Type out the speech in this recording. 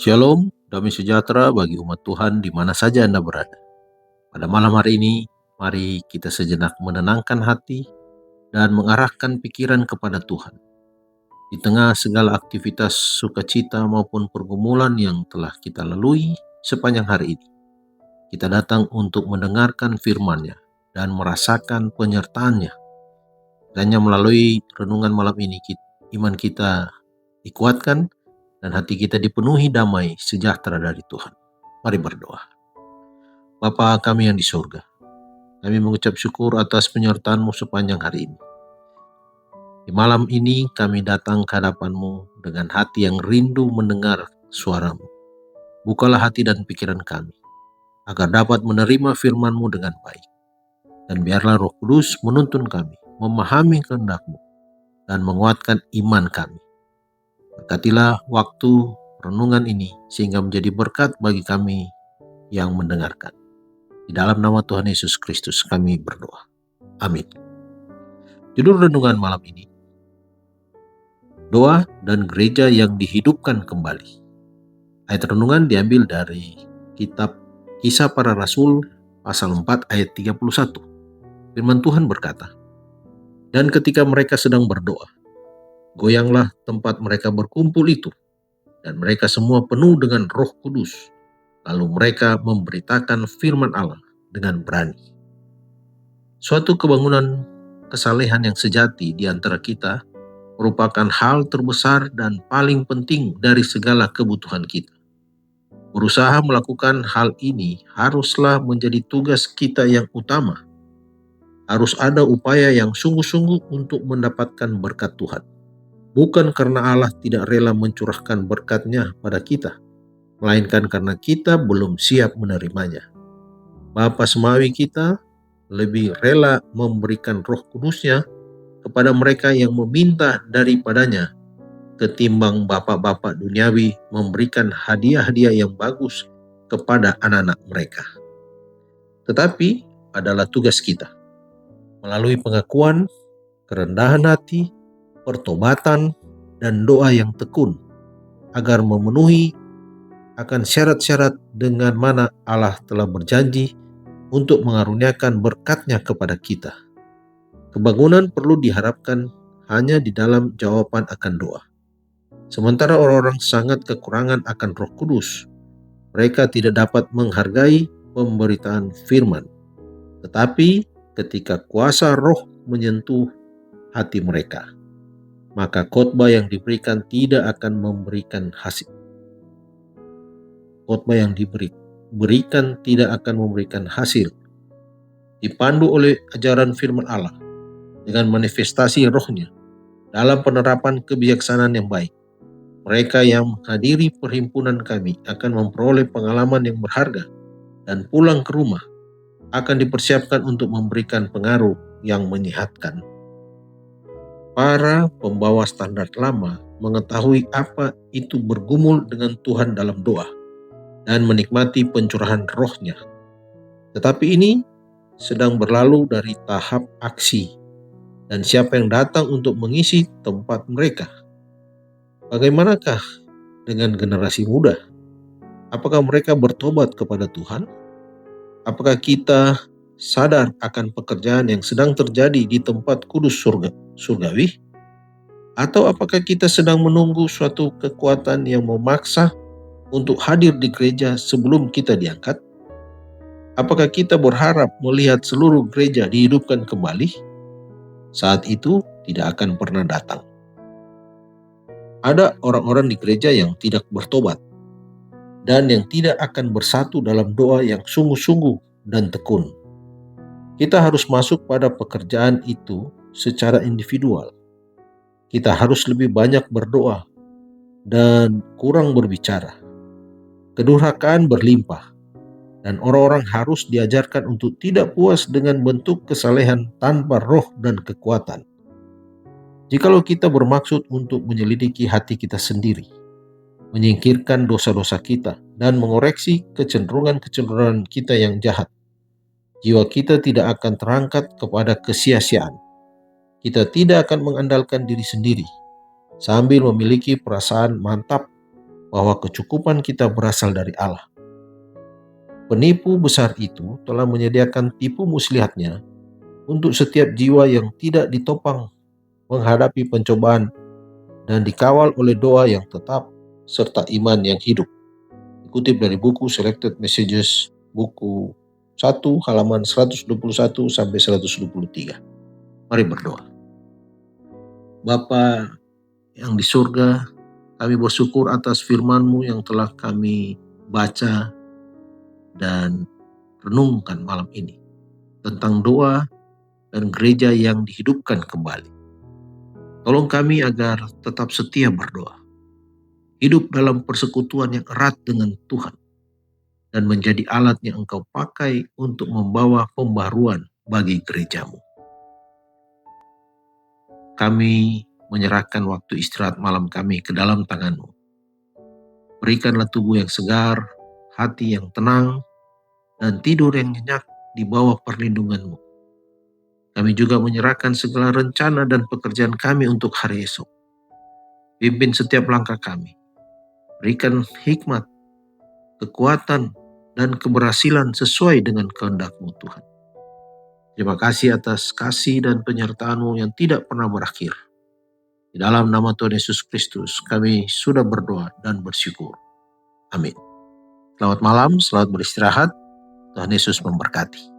Shalom, damai sejahtera bagi umat Tuhan di mana saja Anda berada. Pada malam hari ini, mari kita sejenak menenangkan hati dan mengarahkan pikiran kepada Tuhan. Di tengah segala aktivitas sukacita maupun pergumulan yang telah kita lalui sepanjang hari ini, kita datang untuk mendengarkan firman-Nya dan merasakan penyertaan-Nya. Hanya melalui renungan malam ini, iman kita dikuatkan dan hati kita dipenuhi damai sejahtera dari Tuhan. Mari berdoa. Bapa kami yang di surga, kami mengucap syukur atas penyertaan-Mu sepanjang hari ini. Di malam ini kami datang ke hadapan-Mu dengan hati yang rindu mendengar suara-Mu. Bukalah hati dan pikiran kami, agar dapat menerima firman-Mu dengan baik. Dan biarlah Roh Kudus menuntun kami, memahami kehendak-Mu, dan menguatkan iman kami. Berkatilah waktu renungan ini, sehingga menjadi berkat bagi kami yang mendengarkan. Di dalam nama Tuhan Yesus Kristus kami berdoa. Amin. Judul renungan malam ini, doa dan gereja yang dihidupkan kembali. Ayat renungan diambil dari kitab Kisah Para Rasul pasal 4 ayat 31. Firman Tuhan berkata, "Dan ketika mereka sedang berdoa, goyanglah tempat mereka berkumpul itu, dan mereka semua penuh dengan Roh Kudus. Lalu mereka memberitakan firman Allah dengan berani." Suatu kebangunan kesalehan yang sejati di antara kita merupakan hal terbesar dan paling penting dari segala kebutuhan kita. Berusaha melakukan hal ini haruslah menjadi tugas kita yang utama. Harus ada upaya yang sungguh-sungguh untuk mendapatkan berkat Tuhan. Bukan karena Allah tidak rela mencurahkan berkat-Nya pada kita, melainkan karena kita belum siap menerimanya. Bapa Semawi kita lebih rela memberikan Roh Kudus-Nya kepada mereka yang meminta daripadanya, ketimbang bapak-bapak duniawi memberikan hadiah-hadiah yang bagus kepada anak-anak mereka. Tetapi adalah tugas kita, melalui pengakuan, kerendahan hati, pertobatan, dan doa yang tekun, agar memenuhi akan syarat-syarat dengan mana Allah telah berjanji untuk mengaruniakan berkat-Nya kepada kita. Kebangunan perlu diharapkan hanya di dalam jawaban akan doa. Sementara orang-orang sangat kekurangan akan Roh Kudus, mereka tidak dapat menghargai pemberitaan firman. Tetapi ketika kuasa Roh menyentuh hati mereka, maka khotbah yang diberikan tidak akan memberikan hasil. Khotbah yang diberikan tidak akan memberikan hasil. Dipandu oleh ajaran firman Allah dengan manifestasi Roh-Nya dalam penerapan kebijaksanaan yang baik, mereka yang menghadiri perhimpunan kami akan memperoleh pengalaman yang berharga dan pulang ke rumah akan dipersiapkan untuk memberikan pengaruh yang menyehatkan. Para pembawa standar lama mengetahui apa itu bergumul dengan Tuhan dalam doa dan menikmati pencurahan Roh-Nya. Tetapi ini sedang berlalu dari tahap aksi, dan siapa yang datang untuk mengisi tempat mereka? Bagaimanakah dengan generasi muda? Apakah mereka bertobat kepada Tuhan? Apakah kita sadar akan pekerjaan yang sedang terjadi di tempat kudus surgawi? Atau apakah kita sedang menunggu suatu kekuatan yang memaksa untuk hadir di gereja sebelum kita diangkat? Apakah kita berharap melihat seluruh gereja dihidupkan kembali? Saat itu tidak akan pernah datang. Ada orang-orang di gereja yang tidak bertobat dan yang tidak akan bersatu dalam doa yang sungguh-sungguh dan tekun. Kita harus masuk pada pekerjaan itu secara individual. Kita harus lebih banyak berdoa dan kurang berbicara. Kedurhakaan berlimpah, dan orang-orang harus diajarkan untuk tidak puas dengan bentuk kesalehan tanpa roh dan kekuatan. Jikalau kita bermaksud untuk menyelidiki hati kita sendiri, menyingkirkan dosa-dosa kita, dan mengoreksi kecenderungan-kecenderungan kita yang jahat, jiwa kita tidak akan terangkat kepada kesia-siaan. Kita tidak akan mengandalkan diri sendiri, sambil memiliki perasaan mantap bahwa kecukupan kita berasal dari Allah. Penipu besar itu telah menyediakan tipu muslihatnya untuk setiap jiwa yang tidak ditopang menghadapi pencobaan dan dikawal oleh doa yang tetap serta iman yang hidup. Dikutip dari buku Selected Messages, buku 1 halaman 121 sampai 123. Mari berdoa. Bapa yang di surga, kami bersyukur atas firman-Mu yang telah kami baca dan renungkan malam ini tentang doa dan gereja yang dihidupkan kembali. Tolong kami agar tetap setia berdoa, hidup dalam persekutuan yang erat dengan Tuhan, dan menjadi alat yang Engkau pakai untuk membawa pembaruan bagi gereja-Mu. Kami menyerahkan waktu istirahat malam kami ke dalam tangan-Mu. Berikanlah tubuh yang segar, hati yang tenang, dan tidur yang nyenyak di bawah perlindungan-Mu. Kami juga menyerahkan segala rencana dan pekerjaan kami untuk hari esok. Pimpin setiap langkah kami. Berikan hikmat, kekuatan, dan keberhasilan sesuai dengan kehendak-Mu Tuhan. Terima kasih atas kasih dan penyertaan-Mu yang tidak pernah berakhir. Di dalam nama Tuhan Yesus Kristus kami sudah berdoa dan bersyukur. Amin. Selamat malam, selamat beristirahat. Tuhan Yesus memberkati.